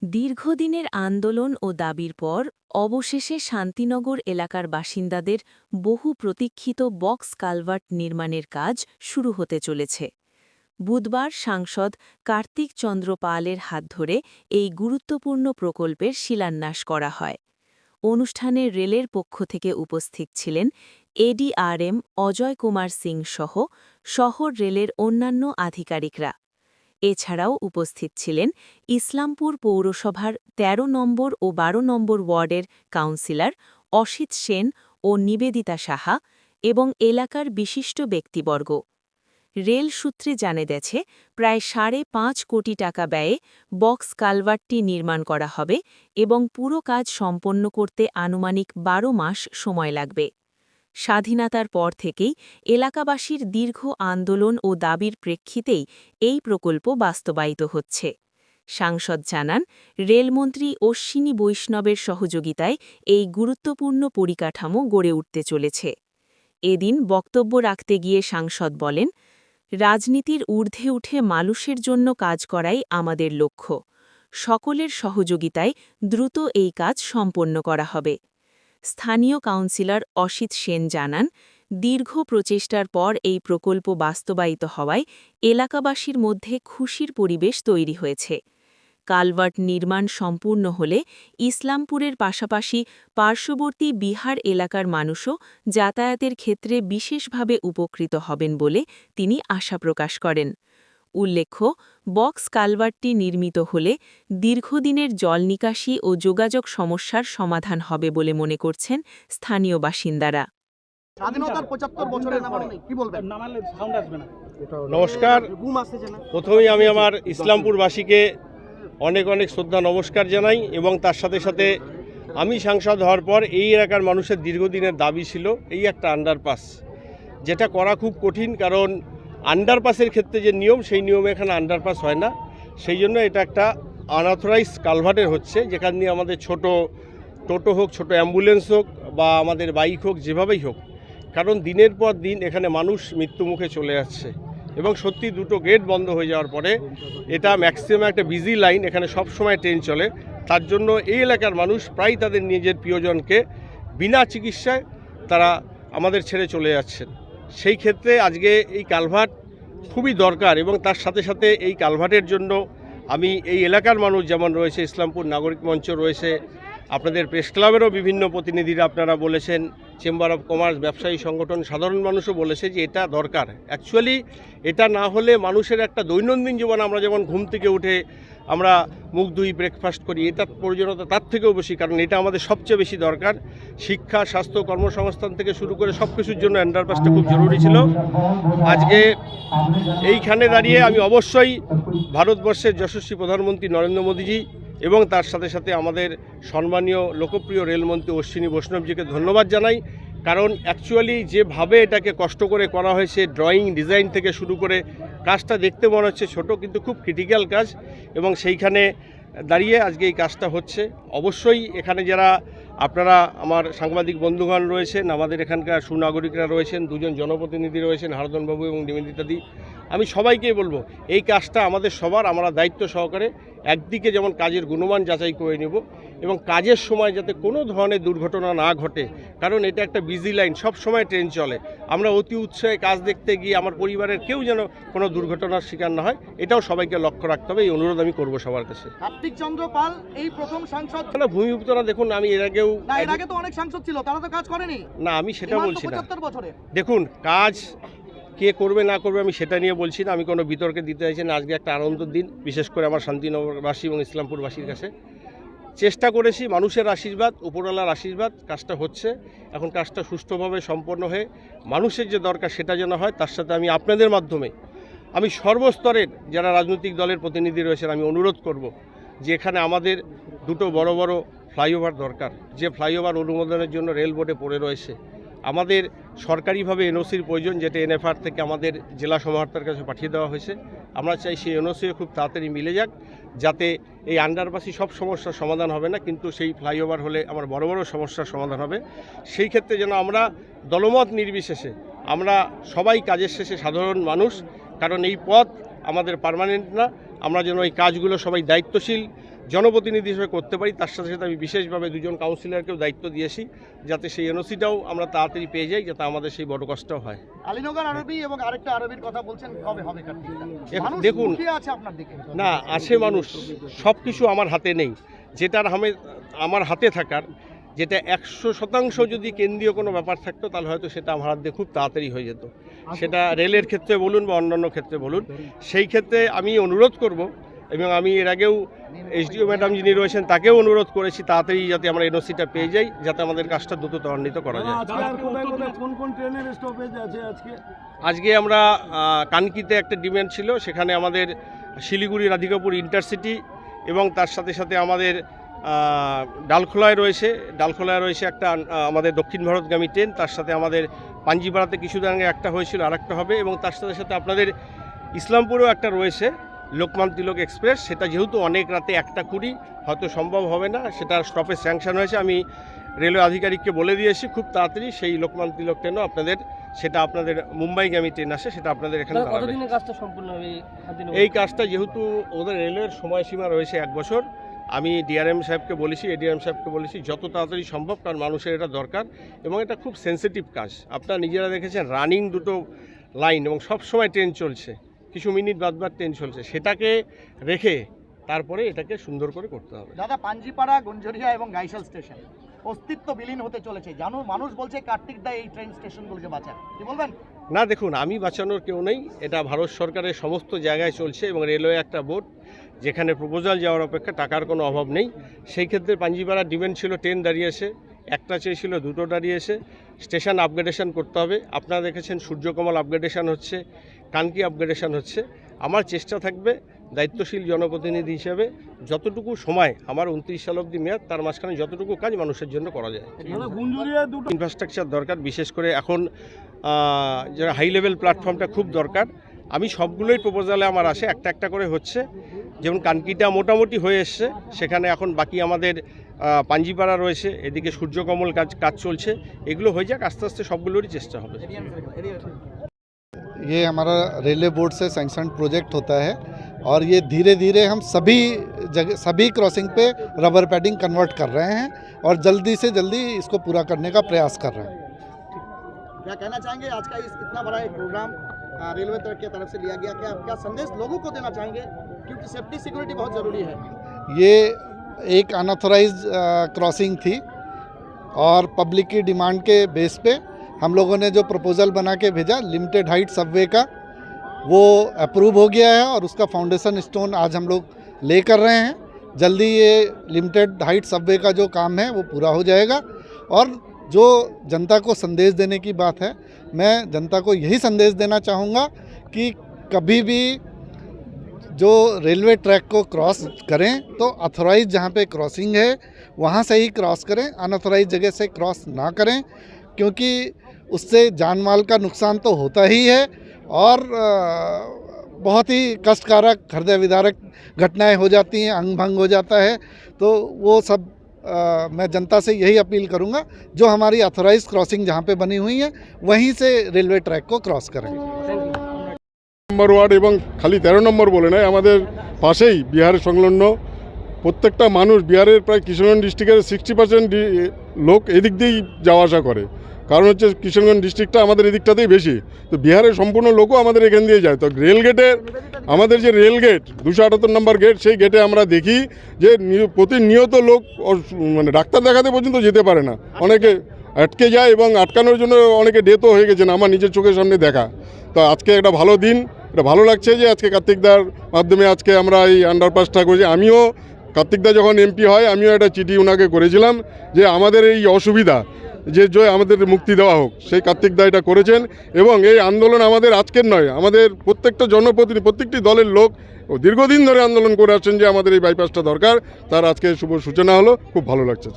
দীর্ঘদিনের আন্দোলন ও দাবির পর অবশেষে শান্তিনগর এলাকার বাসিন্দাদের বহু প্রতীক্ষিত বক্স কালভার্ট নির্মাণের কাজ শুরু হতে চলেছে। বুধবার সাংসদ কার্তিক চন্দ্র পালের হাত ধরে এই গুরুত্বপূর্ণ প্রকল্পের শিলান্যাস করা হয়। অনুষ্ঠানে রেলের পক্ষ থেকে উপস্থিত ছিলেন এডিআরএম অজয় কুমার সিং সহ শহর রেলের অন্যান্য আধিকারিকরা। এছাড়াও উপস্থিত ছিলেন ইসলামপুর পৌরসভার ১৩ নম্বর ও ১২ নম্বর ওয়ার্ডের কাউন্সিলর অসিত সেন ও নিবেদিতা সাহা এবং এলাকার বিশিষ্ট ব্যক্তিবর্গ। রেল সূত্রে জানা গেছে, প্রায় ৫.৫ কোটি টাকা ব্যয়ে বক্স কালভার্টটি নির্মাণ করা হবে এবং পুরো কাজ সম্পন্ন করতে আনুমানিক ১২ মাস সময় লাগবে। স্বাধীনতার পর থেকেই এলাকাবাসীর দীর্ঘ আন্দোলন ও দাবির প্রেক্ষিতেই এই প্রকল্প বাস্তবায়িত হচ্ছে। সাংসদ জানান, রেলমন্ত্রী অশ্বিনী বৈষ্ণবের সহযোগিতায় এই গুরুত্বপূর্ণ পরিকাঠামো গড়ে উঠতে চলেছে। এদিন বক্তব্য রাখতে গিয়ে সাংসদ বলেন, রাজনীতির ঊর্ধ্বে উঠে মানুষের জন্য কাজ করাই আমাদের লক্ষ্য। সকলের সহযোগিতায় দ্রুত এই কাজ সম্পন্ন করা হবে। স্থানীয় কাউন্সিলর অসিত সেন জানান, দীর্ঘ প্রচেষ্টার পর এই প্রকল্প বাস্তবায়িত হওয়ায় এলাকাবাসীর মধ্যে খুশির পরিবেশ তৈরি হয়েছে। কালভার্ট নির্মাণ সম্পূর্ণ হলে ইসলামপুরের পাশাপাশি পার্শ্ববর্তী বিহার এলাকার মানুষও যাতায়াতের ক্ষেত্রে বিশেষভাবে উপকৃত হবেন বলে তিনি আশা প্রকাশ করেন। উল্লেখ্য, বক্স কালভার্টটি নির্মিত হলে দীর্ঘদিনের জল নিকাশি ও যোগাযোগ সমস্যার সমাধান হবে বলে মনে করছেন স্থানীয় বাসিন্দারা। নমস্কার। প্রথমেই আমি আমার ইসলামপুরবাসীকে অনেক অনেক শ্রদ্ধা নমস্কার জানাই এবং তার সাথে সাথে আমি সাংসদ হওয়ার পর এই এলাকার মানুষের দীর্ঘদিনের দাবি ছিল এই একটা আন্ডারপাস, যেটা করা খুব কঠিন, কারণ আন্ডারপাসের ক্ষেত্রে যে নিয়ম সেই নিয়মে এখানে আন্ডারপাস হয় না। সেই জন্য এটা একটা আনঅথরাইজ কালভার্টের হচ্ছে, যেখান দিয়ে আমাদের ছোট টোটো হোক, ছোট অ্যাম্বুলেন্স হোক বা আমাদের বাইক হোক, যেভাবেই হোক, কারণ দিনের পর দিন এখানে মানুষ মৃত্যুমুখে চলে যাচ্ছে এবং সত্যি দুটো গেট বন্ধ হয়ে যাওয়ার পরে এটা ম্যাক্সিমাম একটা বিজি লাইন, এখানে সব সময় ট্রেন চলে। তার জন্য এই এলাকার মানুষ প্রায় তাদের নিজের প্রিয়জনকে বিনা চিকিৎসায় তারা আমাদের ছেড়ে চলে যাচ্ছেন। সেই ক্ষেত্রে আজকে এই কালভার্ট খুবই দরকার এবং তার সাথে সাথে এই কালভার্টের জন্য আমি এই এলাকার মানুষ যেমন রয়েছে, ইসলামপুর নাগরিক মঞ্চ রয়েছে, আপনাদের প্রেস ক্লাবেরও বিভিন্ন প্রতিনিধিরা আপনারা বলেছেন, চেম্বার অফ কমার্স, ব্যবসায়ী সংগঠন, সাধারণ মানুষও বলেছে যে এটা দরকার। অ্যাকচুয়ালি এটা না হলে মানুষের একটা দৈনন্দিন জীবন, আমরা যেমন ঘুম থেকে উঠে আমরা মুখ ধুই, ব্রেকফাস্ট করি, এটার প্রয়োজনীয়তা তার থেকেও বেশি, কারণ এটা আমাদের সবচেয়ে বেশি দরকার। শিক্ষা, স্বাস্থ্য, কর্মসংস্থান থেকে শুরু করে সব কিছুর জন্য আন্ডারপাসটা খুব জরুরি ছিল। আজকে এইখানে দাঁড়িয়ে আমি অবশ্যই ভারতবর্ষের যশস্বী প্রধানমন্ত্রী নরেন্দ্র মোদীজি এবং তার সাথে সাথে আমাদের সম্মানীয় লোকপ্রিয় রেলমন্ত্রী অশ্বিনী বৈষ্ণবজিকে ধন্যবাদ জানাই, কারণ অ্যাকচুয়ালি যেভাবে এটাকে কষ্ট করে করা হয়েছে, ড্রয়িং, ডিজাইন থেকে শুরু করে কাজটা দেখতে মনে হচ্ছে ছোট, কিন্তু খুব ক্রিটিক্যাল কাজ এবং সেইখানে দাঁড়িয়ে আজকে এই কাজটা হচ্ছে। অবশ্যই এখানে যারা আপনারা আমার সাংবাদিক বন্ধুগণ রয়েছেন, আমাদের এখানকার সুনাগরিকরা রয়েছেন, দুজন জনপ্রতিনিধি রয়েছেন, হারদনবাবু এবং নিবেদিতাদি, আমি সবাইকেই বলবো এই কাজটা আমাদের সবার, আমরা দায়িত্ব সহকারে একদিকে যেমন কাজের গুণমান যাচাই করে নেব এবং কাজের সময় যাতে কোনো ধরনের দুর্ঘটনা না ঘটে, কারণ এটা একটা বিজি লাইন, সব সময় ট্রেন চলে। আমরা অতি উৎসাহে কাজ দেখতে গিয়ে আমার পরিবারের কেউ যেন কোনো দুর্ঘটনার শিকার না হয়, এটাও সবাইকে লক্ষ্য রাখতে হবে। এই অনুরোধ আমি করবো সবার কাছে। কার্তিক চন্দ্র পাল এই প্রথম সাংসদ না, ভূমিপুত্ররা দেখুন, আমি এর আগেও তো অনেক সাংসদ ছিল, তারা তো কাজ করেনি। না, আমি সেটা বলছি না। 75 বছরে দেখুন, কাজ কে করবে না করবে আমি সেটা নিয়ে বলছি না, আমি কোনো বিতর্কে দিতে চাইছি না। আজকে একটা আনন্দের দিন, বিশেষ করে আমার শান্তিনগরবাসী এবং ইসলামপুরবাসীর কাছে। চেষ্টা করেছি, মানুষের আশীর্বাদ, উপরওয়ালার আশীর্বাদ, কাজটা হচ্ছে। এখন কাজটা সুষ্ঠুভাবে সম্পন্ন হয়ে মানুষের যে দরকার সেটা যেন হয়, তার সাথে আমি আপনাদের মাধ্যমে আমি সর্বস্তরের যারা রাজনৈতিক দলের প্রতিনিধি রয়েছেন আমি অনুরোধ করব যে এখানে আমাদের দুটো বড় বড় ফ্লাইওভার দরকার, যে ফ্লাইওভার অনুমোদনের জন্য রেল বোর্ডে পড়ে রয়েছে। আমাদের সরকারিভাবে এনওসির প্রয়োজন, যেটা এনএফআর থেকে আমাদের জেলা সমাহর্তার কাছে পাঠিয়ে দেওয়া হয়েছে। আমরা চাই সেই এনওসিও খুব তাড়াতাড়ি মিলে যাক, যাতে এই আন্ডারপাসই সব সমস্যার সমাধান হবে না, কিন্তু সেই ফ্লাইওভার হলে আমার বড় বড় সমস্যার সমাধান হবে। সেই ক্ষেত্রে যেন আমরা দলমত নির্বিশেষে আমরা সবাই কাজের শেষে সাধারণ মানুষ, কারণ এই পথ আমাদের পার্মানেন্ট না, আমরা যেন এই কাজগুলো সবাই দায়িত্বশীল জনপ্রতিনিধি হিসেবে করতে পারি। তার সাথে সাথে আমি বিশেষভাবে দুজন কাউন্সিলরকেও দায়িত্ব দিয়েছি যাতে সেই এনওসিটাও আমরা তাড়াতাড়ি পেয়ে যাই, যাতে আমাদের সেই বড় কষ্টও হয়। আলীনগর আরবি এবং আরেকটা আরবির কথা বলছেন, কবে হবে কার্তিকদা? মানুষ দেখুন, মুখিয়ে আছে আপনার দিকে। না আছে মানুষ, সব কিছু আমার হাতে নেই। যেটার আমার হাতে থাকার, যেটা 100% যদি কেন্দ্রীয় কোনো ব্যাপার থাকতো তাহলে হয়তো সেটা আমার হাত দিয়ে খুব তাড়াতাড়ি হয়ে যেত। সেটা রেলের ক্ষেত্রে বলুন বা অন্যান্য ক্ষেত্রে বলুন। সেই ক্ষেত্রে আমি অনুরোধ করব, এবং আমি এর আগেও এসডিও ম্যাডাম যিনি রয়েছেন তাকেও অনুরোধ করেছি তাড়াতাড়ি যাতে আমরা এনওসিটা পেয়ে যাই, যাতে আমাদের কাজটা দ্রুত ত্বরান্বিত করা যায়। আজকে আমরা কানকিতে একটা ডিমান্ড ছিল, সেখানে আমাদের শিলিগুড়ি রাধিকাপুর ইন্টারসিটি এবং তার সাথে সাথে আমাদের ডালখোলায় রয়েছে একটা আমাদের দক্ষিণ ভারতগামী ট্রেন, তার সাথে আমাদের পাঞ্জিপাড়াতে কিছুদিন আগে একটা হয়েছিল, আরেকটা হবে, এবং তার সাথে সাথে আপনাদের ইসলামপুরেও একটা রয়েছে লোকমান তিলক এক্সপ্রেস। সেটা যেহেতু অনেক রাতে 1:20 হয়তো সম্ভব হবে না, সেটার স্টপেজ স্যাংশন হয়েছে। আমি রেলওয়ে আধিকারিককে বলে দিয়েছি খুব তাড়াতাড়ি সেই লোকমান তিলক ট্রেনও আপনাদের মুম্বাইগামী ট্রেন আসে, সেটা আপনাদের এখানে দাঁড়াবে। এই কাজটা যেহেতু ওদের রেলওয়ের সময়সীমা রয়েছে 1 বছর, আমি ডিআরএম সাহেবকে বলেছি, এডিএম সাহেবকে বলেছি যত তাড়াতাড়ি সম্ভব, কারণ মানুষের এটা দরকার এবং এটা খুব সেন্সিটিভ কাজ। আপনারা নিজেরা দেখেছেন রানিং দুটো লাইন এবং সব সময় ট্রেন চলছে, কিছু মিনিট বাদ ট্রেন চলছে, সেটাকে রেখে তারপরে এটাকে সুন্দর করে করতে হবে। দাদা, পাঞ্জিপাড়া, গঞ্জরিয়া এবং গাইশাল স্টেশন অস্তিত্ব বিলীন হতে চলেছে, জানো মানুষ বলছে কার্তিকদা এই ট্রেন স্টেশনগুলোকে বাঁচান, কি বলবেন? না দেখুন, আমি বাঁচানোর কেউ নেই, এটা ভারত সরকারের সমস্ত জায়গায় চলছে এবং রেলওয়ে একটা বোর্ড যেখানে প্রপোজাল যাওয়ার অপেক্ষা টাকার কোনো অভাব নেই। সেই ক্ষেত্রে পাঞ্জিপাড়ার ডিমান্ড ছিল ট্রেন দাঁড়িয়েছে, একটা চেয়েছিল, দুটো দাঁড়িয়েছে। স্টেশন আপগ্রেডেশন করতে হবে। আপনারা দেখেছেন সূর্যকমল আপগ্রেডেশন হচ্ছে, কানকি আপগ্রেডেশন হচ্ছে। আমার চেষ্টা থাকবে দায়িত্বশীল জনপ্রতিনিধি হিসেবে যতটুকু সময় আমার 29 সাল অবধি মেয়াদ, তার মাঝখানে যতটুকু কাজ মানুষের জন্য করা যায়। ইনফ্রাস্ট্রাকচার দরকার, বিশেষ করে এখন যারা হাই লেভেল প্ল্যাটফর্মটা খুব দরকার। আমি সবগুলোই প্রপোজালে আমার আসে, একটা একটা করে হচ্ছে। যেমন কানকিটা মোটামুটি হয়ে এসছে, সেখানে এখন বাকি আমাদের পাঞ্জিপাড়া রয়েছে, এদিকে সূর্যকমল কাজ চলছে। এগুলো হয়ে যাক, আস্তে আস্তে সবগুলোরই চেষ্টা হবে। ये हमारा रेलवे बोर्ड से सैंक्शन प्रोजेक्ट होता है और ये धीरे धीरे हम सभी क्रॉसिंग पे रबर पैडिंग कन्वर्ट कर रहे हैं और जल्दी से जल्दी इसको पूरा करने का प्रयास कर रहे हैं। क्या कहना चाहेंगे, आज का इतना बड़ा एक प्रोग्राम रेलवे की तरफ से लिया गया, क्या संदेश लोगों को देना चाहेंगे, क्योंकि सेफ्टी सिक्योरिटी बहुत ज़रूरी है? ये एक अनऑथराइज क्रॉसिंग थी और पब्लिक की डिमांड के बेस पे हम लोगों ने जो प्रपोज़ल बना के भेजा लिमिटेड हाइट सबवे का, वो अप्रूव हो गया है और उसका फाउंडेशन स्टोन आज हम लोग ले कर रहे हैं। जल्दी ये लिमिटेड हाइट सबवे का जो काम है वो पूरा हो जाएगा। और जो जनता को संदेश देने की बात है, मैं जनता को यही संदेश देना चाहूँगा कि कभी भी जो रेलवे ट्रैक को क्रॉस करें तो अथॉराइज जहाँ पे क्रॉसिंग है वहाँ से ही क्रॉस करें, अनऑथराइज जगह से क्रॉस ना करें, क्योंकि उससे जान माल का नुकसान तो होता ही है और बहुत ही कष्टकारक हृदय विदारक घटनाएं हो जाती हैं, अंग भंग हो जाता है। तो वो सब मैं जनता से यही अपील करूंगा, जो हमारी अथॉराइज क्रॉसिंग जहाँ पे बनी हुई है वहीं से रेलवे ट्रैक को क्रॉस करें। নম্বর ওয়ার্ড এবং খালি 13 নম্বর বলে নয়, আমাদের পাশেই বিহারের সংলগ্ন প্রত্যেকটা মানুষ, বিহারের প্রায় কিশোরগঞ্জ ডিস্ট্রিক্টের 60% লোক এদিক দিয়েই যাওয়া আসা করে। কারণ হচ্ছে কিশোরগঞ্জ ডিস্ট্রিক্টটা আমাদের এদিকটাতেই বেশি, তো বিহারের সম্পূর্ণ লোকও আমাদের এখান দিয়ে যায়। তো রেল গেটের আমাদের যে রেল গেট 278 নম্বর গেট, সেই গেটে আমরা দেখি যে প্রতিনিয়ত লোক মানে ডাক্তার দেখাতে পর্যন্ত যেতে পারে না, অনেকে আটকে যায় এবং আটকানোর জন্য অনেকে ডেথও হয়ে গেছেন, আমার নিজের চোখের সামনে দেখা। তো আজকে একটা ভালো দিন, এটা ভালো লাগছে যে আজকে কার্তিকদার মাধ্যমে আজকে আমরা এই আন্ডারপাসটা করেছি। আমিও কার্তিকদা যখন এমপি হয় আমিও একটা চিঠি ওনাকে করেছিলাম যে আমাদের এই অসুবিধা যে আমাদের মুক্তি দেওয়া হোক, সেই কার্তিকদা এটা করেছেন। এবং এই আন্দোলন আমাদের আজকের নয়, আমাদের প্রত্যেকটা জনপ্রতিনিধি, প্রত্যেকটি দলের লোক দীর্ঘদিন ধরে আন্দোলন করে আসছেন যে আমাদের এই বাইপাসটা দরকার, তার আজকে শুভ সূচনা হলো, খুব ভালো লাগছে।